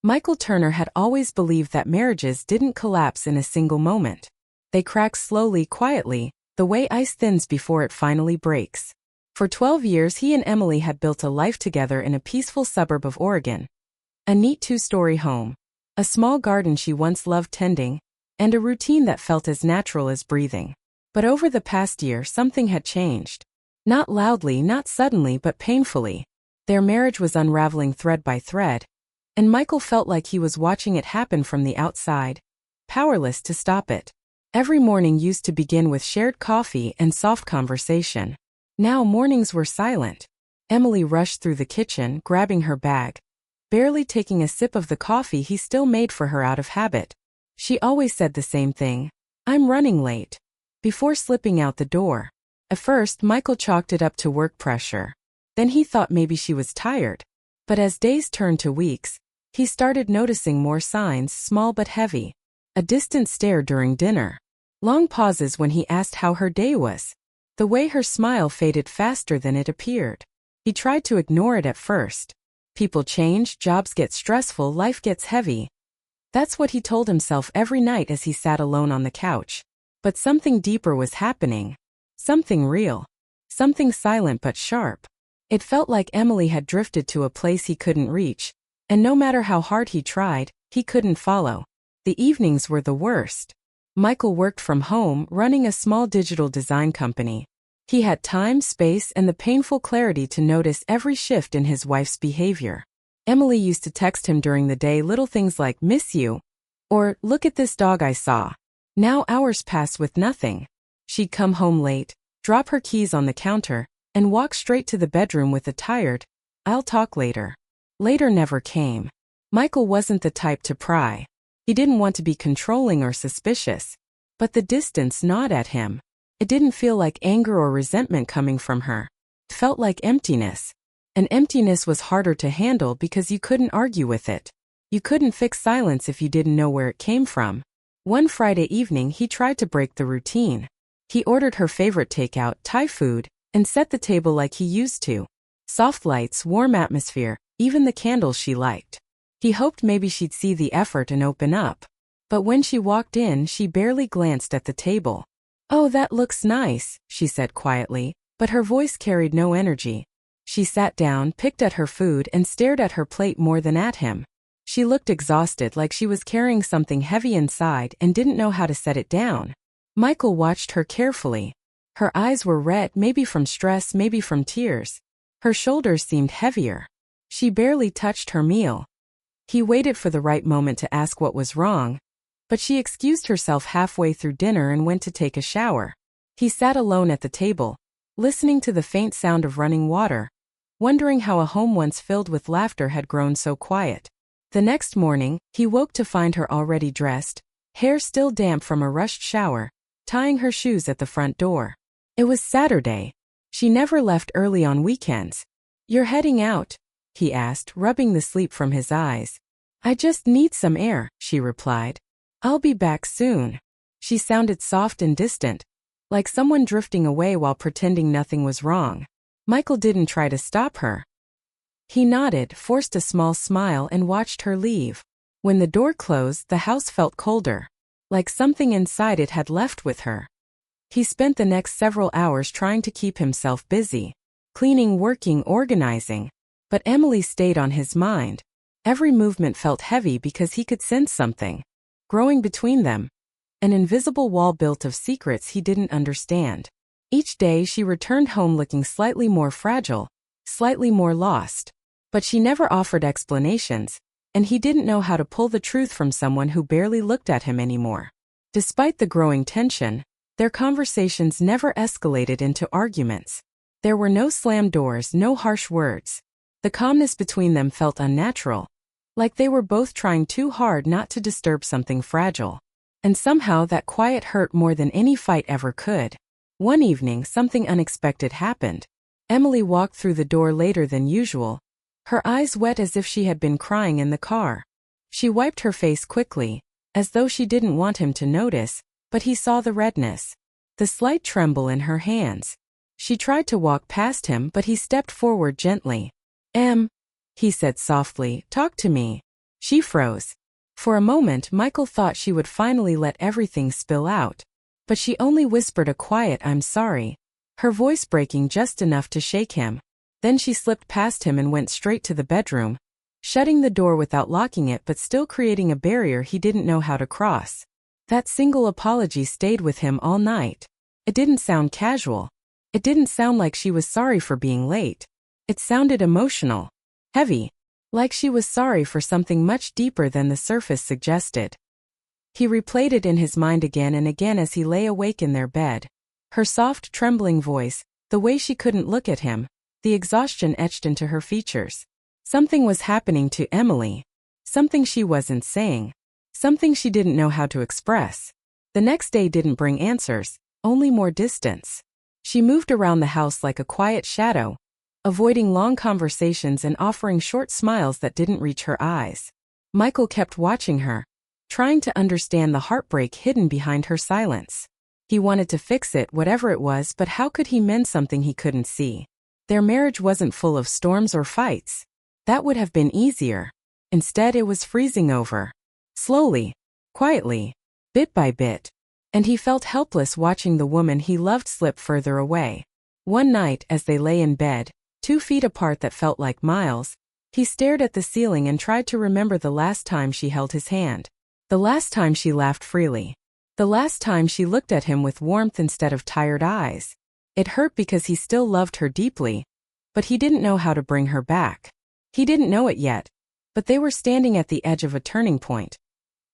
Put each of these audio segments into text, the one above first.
Michael Turner had always believed that marriages didn't collapse in a single moment. They crack slowly, quietly, the way ice thins before it finally breaks. For 12 years he and Emily had built a life together in a peaceful suburb of Oregon. A neat 2-story home, a small garden she once loved tending, and a routine that felt as natural as breathing. But over the past year something had changed. Not loudly, not suddenly, but painfully. Their marriage was unraveling thread by thread, and Michael felt like he was watching it happen from the outside, powerless to stop it. Every morning used to begin with shared coffee and soft conversation. Now mornings were silent. Emily rushed through the kitchen, grabbing her bag, barely taking a sip of the coffee he still made for her out of habit. She always said the same thing, "I'm running late," before slipping out the door. At first, Michael chalked it up to work pressure. Then he thought maybe she was tired. But as days turned to weeks, he started noticing more signs, small but heavy. A distant stare during dinner. Long pauses when he asked how her day was. The way her smile faded faster than it appeared. He tried to ignore it at first. People change, jobs get stressful, life gets heavy. That's what he told himself every night as he sat alone on the couch. But something deeper was happening. Something real. Something silent but sharp. It felt like Emily had drifted to a place he couldn't reach, and no matter how hard he tried, he couldn't follow. The evenings were the worst. Michael worked from home, running a small digital design company. He had time, space, and the painful clarity to notice every shift in his wife's behavior. Emily used to text him during the day little things like, "Miss you," or "Look at this dog I saw." Now hours passed with nothing. She'd come home late, drop her keys on the counter, and walk straight to the bedroom with a tired, "I'll talk later." Later never came. Michael wasn't the type to pry. He didn't want to be controlling or suspicious. But the distance gnawed at him. It didn't feel like anger or resentment coming from her. It felt like emptiness. And emptiness was harder to handle because you couldn't argue with it. You couldn't fix silence if you didn't know where it came from. One Friday evening he tried to break the routine. He ordered her favorite takeout, Thai food, and set the table like he used to. Soft lights, warm atmosphere, even the candles she liked. He hoped maybe she'd see the effort and open up. But when she walked in, she barely glanced at the table. "Oh, that looks nice," she said quietly, but her voice carried no energy. She sat down, picked at her food, and stared at her plate more than at him. She looked exhausted, like she was carrying something heavy inside and didn't know how to set it down. Michael watched her carefully. Her eyes were red, maybe from stress, maybe from tears. Her shoulders seemed heavier. She barely touched her meal. He waited for the right moment to ask what was wrong, but she excused herself halfway through dinner and went to take a shower. He sat alone at the table, listening to the faint sound of running water, wondering how a home once filled with laughter had grown so quiet. The next morning, he woke to find her already dressed, hair still damp from a rushed shower, tying her shoes at the front door. It was Saturday. She never left early on weekends. "You're heading out?" he asked, rubbing the sleep from his eyes. "I just need some air," she replied. "I'll be back soon." She sounded soft and distant, like someone drifting away while pretending nothing was wrong. Michael didn't try to stop her. He nodded, forced a small smile, and watched her leave. When the door closed, the house felt colder, like something inside it had left with her. He spent the next several hours trying to keep himself busy, cleaning, working, organizing. But Emily stayed on his mind. Every movement felt heavy because he could sense something growing between them, an invisible wall built of secrets he didn't understand. Each day she returned home looking slightly more fragile, slightly more lost. But she never offered explanations, and he didn't know how to pull the truth from someone who barely looked at him anymore. Despite the growing tension, their conversations never escalated into arguments. There were no slammed doors, no harsh words. The calmness between them felt unnatural, like they were both trying too hard not to disturb something fragile. And somehow that quiet hurt more than any fight ever could. One evening, something unexpected happened. Emily walked through the door later than usual, her eyes wet as if she had been crying in the car. She wiped her face quickly, as though she didn't want him to notice, but he saw the redness, the slight tremble in her hands. She tried to walk past him, but he stepped forward gently. He said softly, "Talk to me." She froze. For a moment Michael thought she would finally let everything spill out. But she only whispered a quiet "I'm sorry," her voice breaking just enough to shake him. Then she slipped past him and went straight to the bedroom, shutting the door without locking it but still creating a barrier he didn't know how to cross. That single apology stayed with him all night. It didn't sound casual. It didn't sound like she was sorry for being late. It sounded emotional. Heavy. Like she was sorry for something much deeper than the surface suggested. He replayed it in his mind again and again as he lay awake in their bed. Her soft, trembling voice, the way she couldn't look at him, the exhaustion etched into her features. Something was happening to Emily. Something she wasn't saying. Something she didn't know how to express. The next day didn't bring answers, only more distance. She moved around the house like a quiet shadow, avoiding long conversations and offering short smiles that didn't reach her eyes. Michael kept watching her, trying to understand the heartbreak hidden behind her silence. He wanted to fix it, whatever it was, but how could he mend something he couldn't see? Their marriage wasn't full of storms or fights. That would have been easier. Instead, it was freezing over. Slowly, quietly, bit by bit. And he felt helpless watching the woman he loved slip further away. One night, as they lay in bed, 2 feet apart that felt like miles, he stared at the ceiling and tried to remember the last time she held his hand. The last time she laughed freely. The last time she looked at him with warmth instead of tired eyes. It hurt because he still loved her deeply, but he didn't know how to bring her back. He didn't know it yet, but they were standing at the edge of a turning point.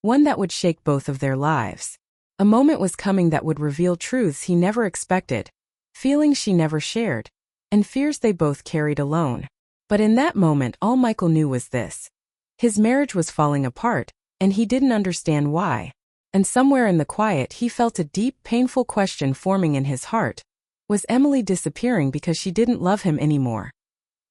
One that would shake both of their lives. A moment was coming that would reveal truths he never expected, feelings she never shared, and fears they both carried alone. But in that moment all Michael knew was this. His marriage was falling apart, and he didn't understand why. And somewhere in the quiet he felt a deep, painful question forming in his heart. Was Emily disappearing because she didn't love him anymore?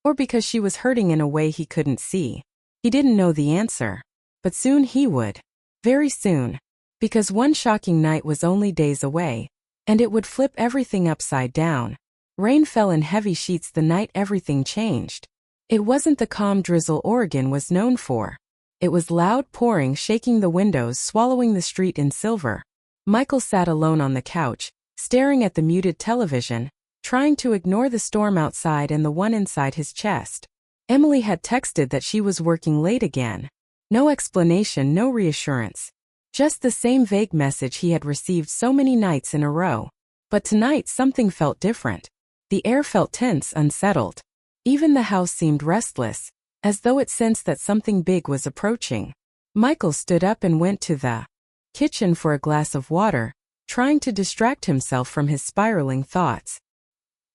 Or because she was hurting in a way he couldn't see? He didn't know the answer. But soon he would. Very soon. Because one shocking night was only days away, and it would flip everything upside down. Rain fell in heavy sheets the night everything changed. It wasn't the calm drizzle Oregon was known for. It was loud pouring, shaking the windows, swallowing the street in silver. Michael sat alone on the couch, staring at the muted television, trying to ignore the storm outside and the one inside his chest. Emily had texted that she was working late again. No explanation, no reassurance. Just the same vague message he had received so many nights in a row. But tonight something felt different. The air felt tense, unsettled. Even the house seemed restless, as though it sensed that something big was approaching. Michael stood up and went to the kitchen for a glass of water, trying to distract himself from his spiraling thoughts.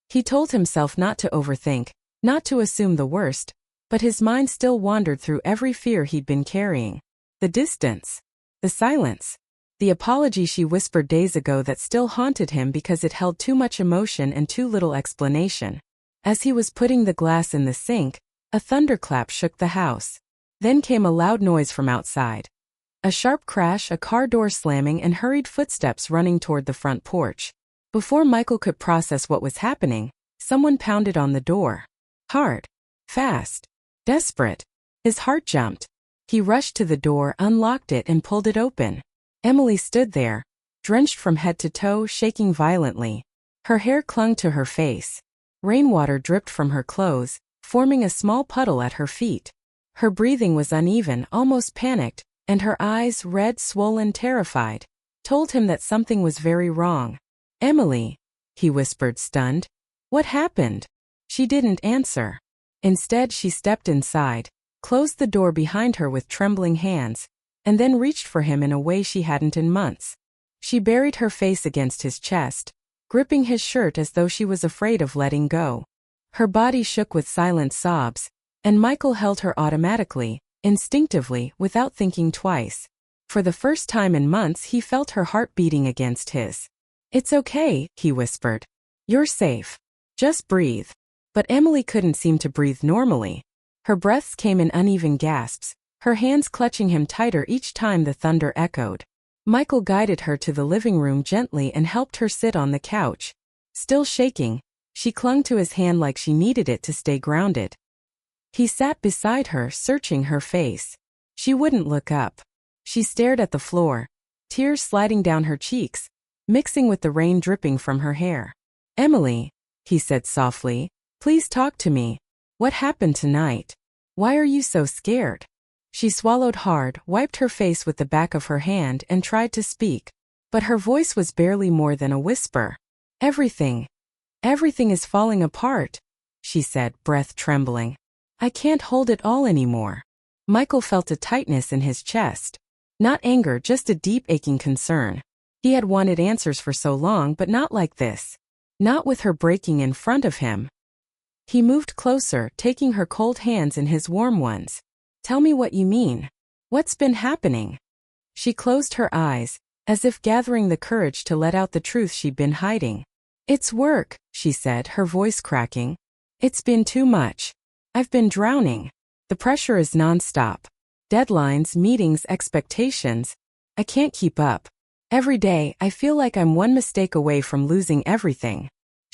He told himself not to overthink, not to assume the worst, but his mind still wandered through every fear he'd been carrying. The distance. The silence. The apology she whispered days ago that still haunted him because it held too much emotion and too little explanation. As he was putting the glass in the sink, a thunderclap shook the house. Then came a loud noise from outside. A sharp crash, a car door slamming, and hurried footsteps running toward the front porch. Before Michael could process what was happening, someone pounded on the door. Hard. Fast. Desperate. His heart jumped. He rushed to the door, unlocked it, and pulled it open. Emily stood there, drenched from head to toe, shaking violently. Her hair clung to her face. Rainwater dripped from her clothes, forming a small puddle at her feet. Her breathing was uneven, almost panicked, and her eyes, red, swollen, terrified, told him that something was very wrong. "Emily," he whispered, stunned. "What happened?" She didn't answer. Instead, she stepped inside, closed the door behind her with trembling hands, and then reached for him in a way she hadn't in months. She buried her face against his chest, gripping his shirt as though she was afraid of letting go. Her body shook with silent sobs, and Michael held her automatically, instinctively, without thinking twice. For the first time in months he felt her heart beating against his. "It's okay," he whispered. "You're safe. Just breathe." But Emily couldn't seem to breathe normally. Her breaths came in uneven gasps, her hands clutching him tighter each time the thunder echoed. Michael guided her to the living room gently and helped her sit on the couch. Still shaking, she clung to his hand like she needed it to stay grounded. He sat beside her, searching her face. She wouldn't look up. She stared at the floor, tears sliding down her cheeks, mixing with the rain dripping from her hair. "Emily," he said softly, "please talk to me. What happened tonight? Why are you so scared?" She swallowed hard, wiped her face with the back of her hand and tried to speak, but her voice was barely more than a whisper. Everything is falling apart," she said, breath trembling. "I can't hold it all anymore." Michael felt a tightness in his chest. Not anger, just a deep aching concern. He had wanted answers for so long, but not like this. Not with her breaking in front of him. He moved closer, taking her cold hands in his warm ones. "Tell me what you mean. What's been happening?" She closed her eyes, as if gathering the courage to let out the truth she'd been hiding. "It's work," she said, her voice cracking. "It's been too much. I've been drowning. The pressure is nonstop. Deadlines, meetings, expectations. I can't keep up. Every day, I feel like I'm one mistake away from losing everything."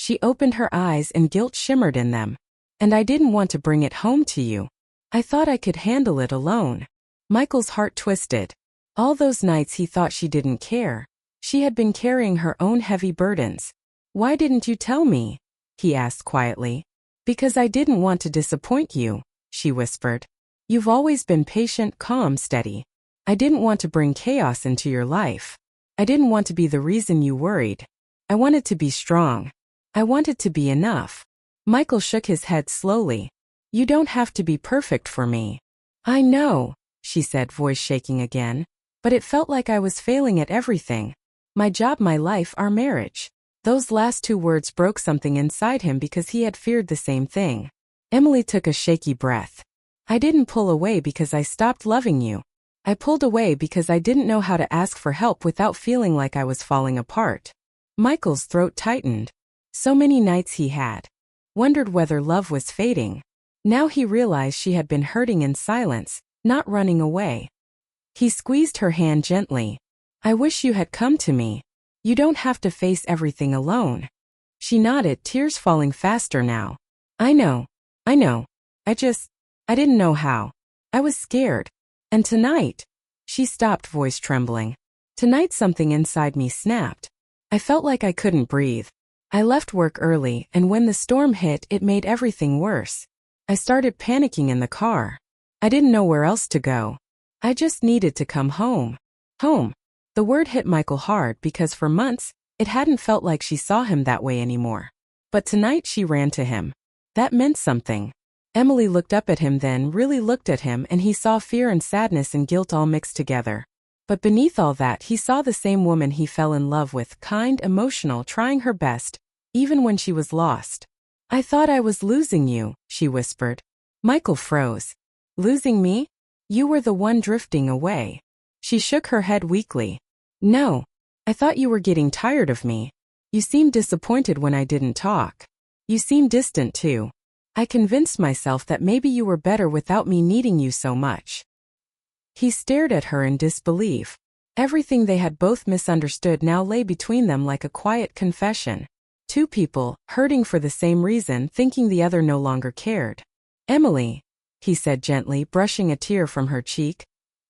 She opened her eyes and guilt shimmered in them. "And I didn't want to bring it home to you. I thought I could handle it alone." Michael's heart twisted. All those nights he thought she didn't care. She had been carrying her own heavy burdens. "Why didn't you tell me?" he asked quietly. "Because I didn't want to disappoint you," she whispered. "You've always been patient, calm, steady. I didn't want to bring chaos into your life. I didn't want to be the reason you worried. I wanted to be strong. I wanted to be enough." Michael shook his head slowly. "You don't have to be perfect for me." "I know," she said, voice shaking again. "But it felt like I was failing at everything. My job, my life, our marriage." Those last two words broke something inside him because he had feared the same thing. Emily took a shaky breath. "I didn't pull away because I stopped loving you. I pulled away because I didn't know how to ask for help without feeling like I was falling apart." Michael's throat tightened. So many nights he had wondered whether love was fading. Now he realized she had been hurting in silence, not running away. He squeezed her hand gently. "I wish you had come to me. You don't have to face everything alone." She nodded, tears falling faster now. I know. I didn't know how. I was scared. And tonight," she stopped, voice trembling. "Tonight something inside me snapped. I felt like I couldn't breathe. I left work early, and when the storm hit, it made everything worse. I started panicking in the car. I didn't know where else to go. I just needed to come home." Home. The word hit Michael hard because for months, it hadn't felt like she saw him that way anymore. But tonight she ran to him. That meant something. Emily looked up at him, then really looked at him, and he saw fear and sadness and guilt all mixed together. But beneath all that, he saw the same woman he fell in love with, kind, emotional, trying her best, even when she was lost. "I thought I was losing you," she whispered. Michael froze. "Losing me? You were the one drifting away." She shook her head weakly. "No. I thought you were getting tired of me. You seemed disappointed when I didn't talk. You seemed distant too. I convinced myself that maybe you were better without me needing you so much." He stared at her in disbelief. Everything they had both misunderstood now lay between them like a quiet confession. Two people, hurting for the same reason, thinking the other no longer cared. "Emily," he said gently, brushing a tear from her cheek.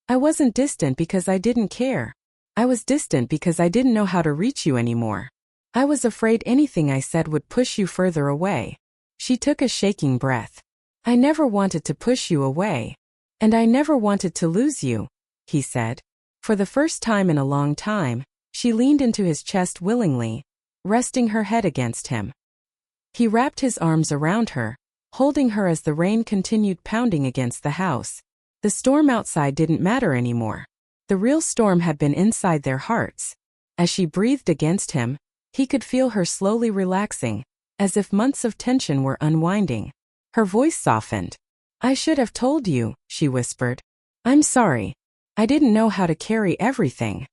"I wasn't distant because I didn't care. I was distant because I didn't know how to reach you anymore. I was afraid anything I said would push you further away." She took a shaking breath. "I never wanted to push you away. And I never wanted to lose you," he said. For the first time in a long time, she leaned into his chest willingly, resting her head against him. He wrapped his arms around her, holding her as the rain continued pounding against the house. The storm outside didn't matter anymore. The real storm had been inside their hearts. As she breathed against him, he could feel her slowly relaxing, as if months of tension were unwinding. Her voice softened. "I should have told you," she whispered. "I'm sorry. I didn't know how to carry everything."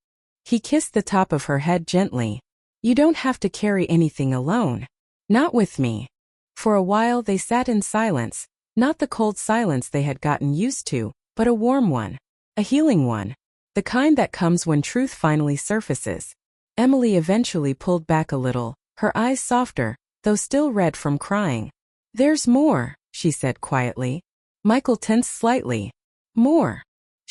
He kissed the top of her head gently. "You don't have to carry anything alone. Not with me." For a while they sat in silence, not the cold silence they had gotten used to, but a warm one, a healing one, the kind that comes when truth finally surfaces. Emily eventually pulled back a little, her eyes softer, though still red from crying. "There's more," she said quietly. Michael tensed slightly. "More."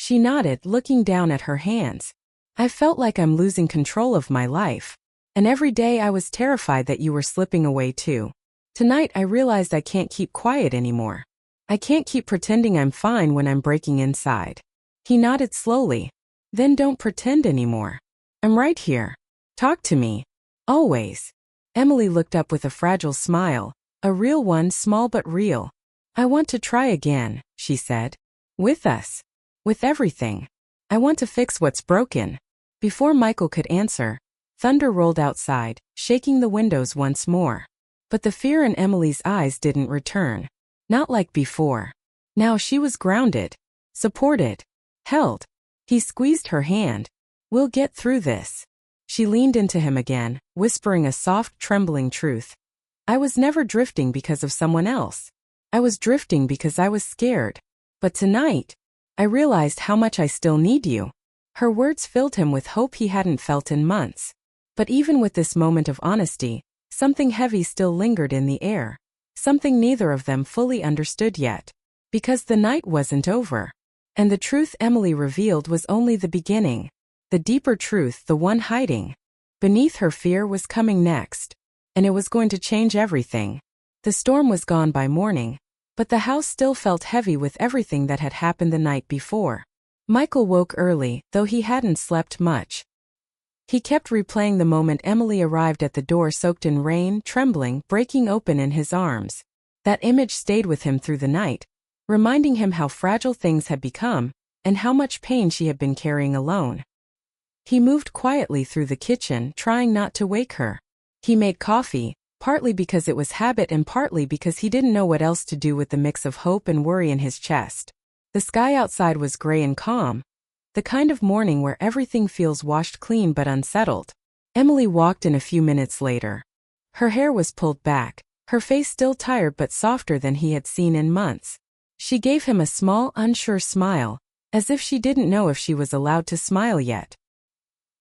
She nodded, looking down at her hands. I felt like I'm losing control of my life. And every day I was terrified that you were slipping away too. Tonight I realized I can't keep quiet anymore. I can't keep pretending I'm fine when I'm breaking inside. He nodded slowly. Then don't pretend anymore. I'm right here. Talk to me. Always. Emily looked up with a fragile smile, a real one, small but real. I want to try again, she said. With us. With everything. I want to fix what's broken. Before Michael could answer, thunder rolled outside, shaking the windows once more. But the fear in Emily's eyes didn't return. Not like before. Now she was grounded, supported, held. He squeezed her hand. We'll get through this. She leaned into him again, whispering a soft, trembling truth. I was never drifting because of someone else. I was drifting because I was scared. But tonight, I realized how much I still need you. Her words filled him with hope he hadn't felt in months. But even with this moment of honesty, something heavy still lingered in the air. Something neither of them fully understood yet. Because the night wasn't over. And the truth Emily revealed was only the beginning. The deeper truth, the one hiding beneath her fear, was coming next. And it was going to change everything. The storm was gone by morning. But the house still felt heavy with everything that had happened the night before. Michael woke early, though he hadn't slept much. He kept replaying the moment Emily arrived at the door soaked in rain, trembling, breaking open in his arms. That image stayed with him through the night, reminding him how fragile things had become, and how much pain she had been carrying alone. He moved quietly through the kitchen, trying not to wake her. He made coffee, partly because it was habit and partly because he didn't know what else to do with the mix of hope and worry in his chest. The sky outside was gray and calm, the kind of morning where everything feels washed clean but unsettled. Emily walked in a few minutes later. Her hair was pulled back, her face still tired but softer than he had seen in months. She gave him a small, unsure smile, as if she didn't know if she was allowed to smile yet.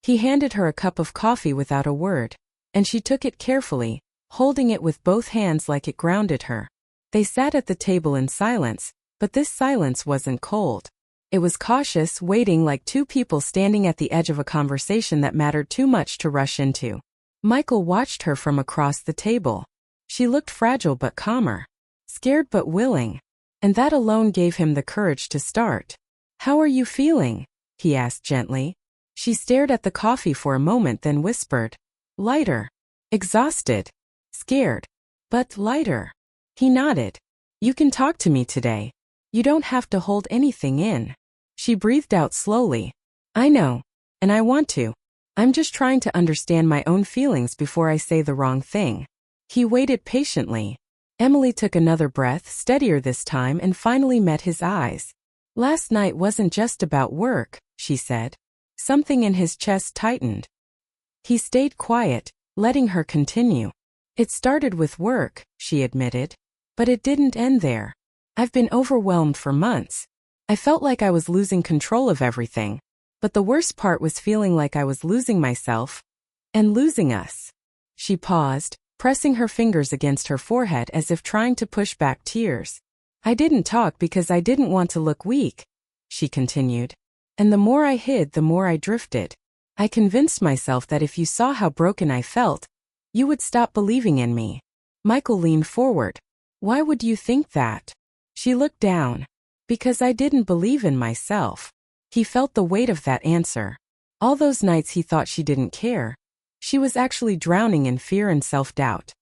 He handed her a cup of coffee without a word, and she took it carefully, holding it with both hands like it grounded her. They sat at the table in silence, but this silence wasn't cold. It was cautious, waiting like two people standing at the edge of a conversation that mattered too much to rush into. Michael watched her from across the table. She looked fragile but calmer, scared but willing, and that alone gave him the courage to start. How are you feeling? He asked gently. She stared at the coffee for a moment, then whispered, lighter, exhausted, scared, but lighter. He nodded. You can talk to me today. You don't have to hold anything in. She breathed out slowly. I know, and I want to. I'm just trying to understand my own feelings before I say the wrong thing. He waited patiently. Emily took another breath, steadier this time, and finally met his eyes. Last night wasn't just about work, she said. Something in his chest tightened. He stayed quiet, letting her continue. It started with work, she admitted. But it didn't end there. I've been overwhelmed for months. I felt like I was losing control of everything. But the worst part was feeling like I was losing myself. And losing us. She paused, pressing her fingers against her forehead as if trying to push back tears. I didn't talk because I didn't want to look weak, she continued. And the more I hid, the more I drifted. I convinced myself that if you saw how broken I felt, you would stop believing in me. Michael leaned forward. Why would you think that? She looked down. Because I didn't believe in myself. He felt the weight of that answer. All those nights he thought she didn't care. She was actually drowning in fear and self-doubt.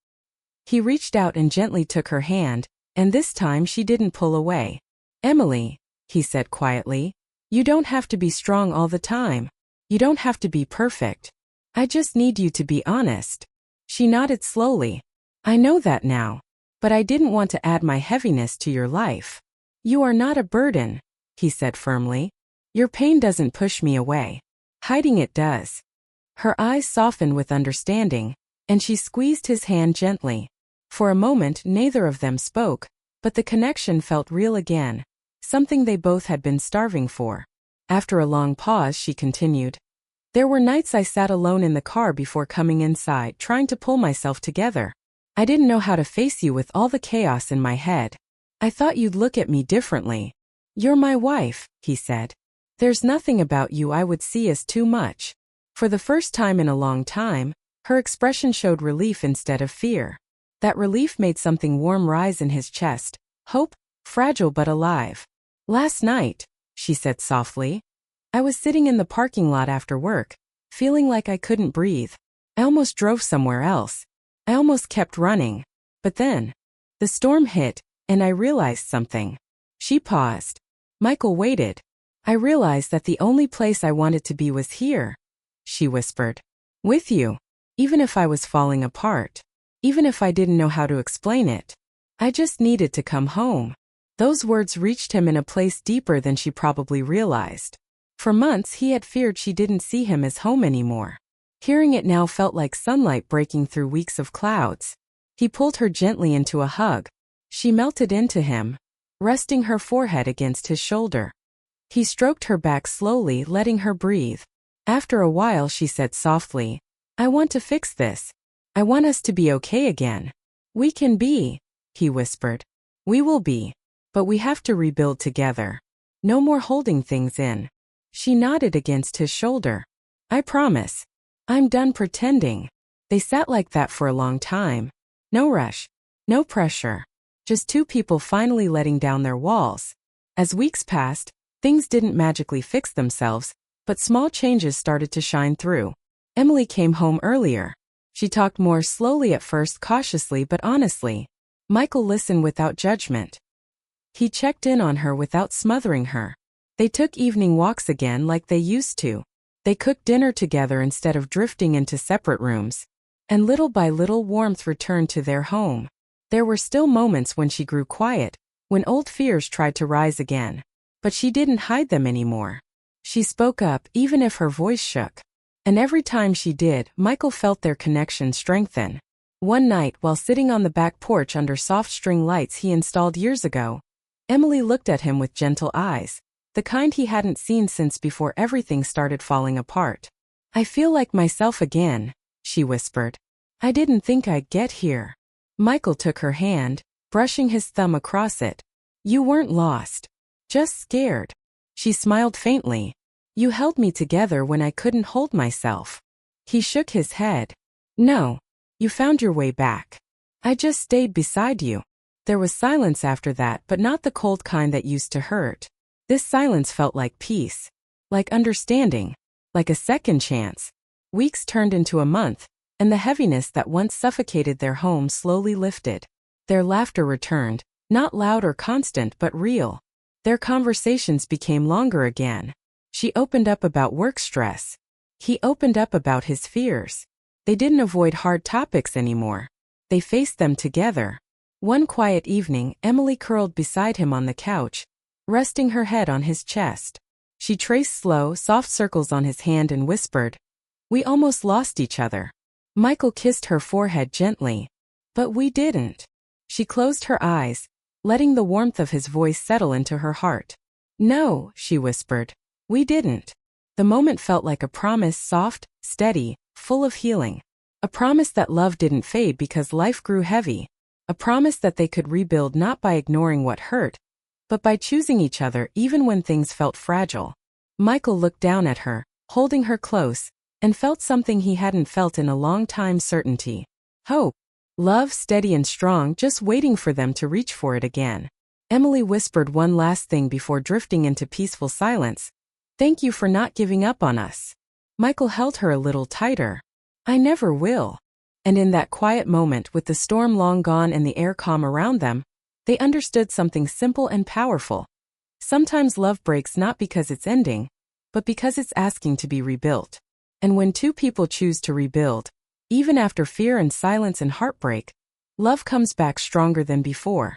He reached out and gently took her hand, and this time she didn't pull away. Emily, he said quietly, you don't have to be strong all the time. You don't have to be perfect. I just need you to be honest. She nodded slowly. I know that now. But I didn't want to add my heaviness to your life. You are not a burden, he said firmly. Your pain doesn't push me away. Hiding it does. Her eyes softened with understanding, and she squeezed his hand gently. For a moment neither of them spoke, but the connection felt real again, something they both had been starving for. After a long pause she continued. There were nights I sat alone in the car before coming inside, trying to pull myself together. I didn't know how to face you with all the chaos in my head. I thought you'd look at me differently. You're my wife, he said. There's nothing about you I would see as too much. For the first time in a long time, her expression showed relief instead of fear. That relief made something warm rise in his chest, hope, fragile but alive. Last night, she said softly, I was sitting in the parking lot after work, feeling like I couldn't breathe. I almost drove somewhere else. I almost kept running. But then, the storm hit, and I realized something. She paused. Michael waited. I realized that the only place I wanted to be was here, she whispered. With you. Even if I was falling apart. Even if I didn't know how to explain it. I just needed to come home. Those words reached him in a place deeper than she probably realized. For months he had feared she didn't see him as home anymore. Hearing it now felt like sunlight breaking through weeks of clouds. He pulled her gently into a hug. She melted into him, resting her forehead against his shoulder. He stroked her back slowly, letting her breathe. After a while she said softly, I want to fix this. I want us to be okay again. We can be, he whispered. We will be. But we have to rebuild together. No more holding things in. She nodded against his shoulder. I promise. I'm done pretending. They sat like that for a long time. No rush. No pressure. Just two people finally letting down their walls. As weeks passed, things didn't magically fix themselves, but small changes started to shine through. Emily came home earlier. She talked more slowly at first, cautiously but honestly. Michael listened without judgment. He checked in on her without smothering her. They took evening walks again like they used to. They cooked dinner together instead of drifting into separate rooms. And little by little warmth returned to their home. There were still moments when she grew quiet, when old fears tried to rise again. But she didn't hide them anymore. She spoke up even if her voice shook. And every time she did, Michael felt their connection strengthen. One night, while sitting on the back porch under soft string lights he installed years ago, Emily looked at him with gentle eyes, the kind he hadn't seen since before everything started falling apart. I feel like myself again, she whispered. I didn't think I'd get here. Michael took her hand, brushing his thumb across it. You weren't lost. Just scared. She smiled faintly. You held me together when I couldn't hold myself. He shook his head. No. You found your way back. I just stayed beside you. There was silence after that, but not the cold kind that used to hurt. This silence felt like peace. Like understanding. Like a second chance. Weeks turned into a month, and the heaviness that once suffocated their home slowly lifted. Their laughter returned, not loud or constant but real. Their conversations became longer again. She opened up about work stress. He opened up about his fears. They didn't avoid hard topics anymore. They faced them together. One quiet evening, Emily curled beside him on the couch, resting her head on his chest. She traced slow, soft circles on his hand and whispered, We almost lost each other. Michael kissed her forehead gently. But we didn't. She closed her eyes, letting the warmth of his voice settle into her heart. No, she whispered. We didn't. The moment felt like a promise, soft, steady, full of healing. A promise that love didn't fade because life grew heavy. A promise that they could rebuild not by ignoring what hurt, but by choosing each other even when things felt fragile. Michael looked down at her, holding her close, and felt something he hadn't felt in a long time: certainty. Hope. Love, steady and strong, just waiting for them to reach for it again. Emily whispered one last thing before drifting into peaceful silence. Thank you for not giving up on us. Michael held her a little tighter. I never will. And in that quiet moment, with the storm long gone and the air calm around them, they understood something simple and powerful. Sometimes love breaks not because it's ending, but because it's asking to be rebuilt. And when two people choose to rebuild, even after fear and silence and heartbreak, love comes back stronger than before.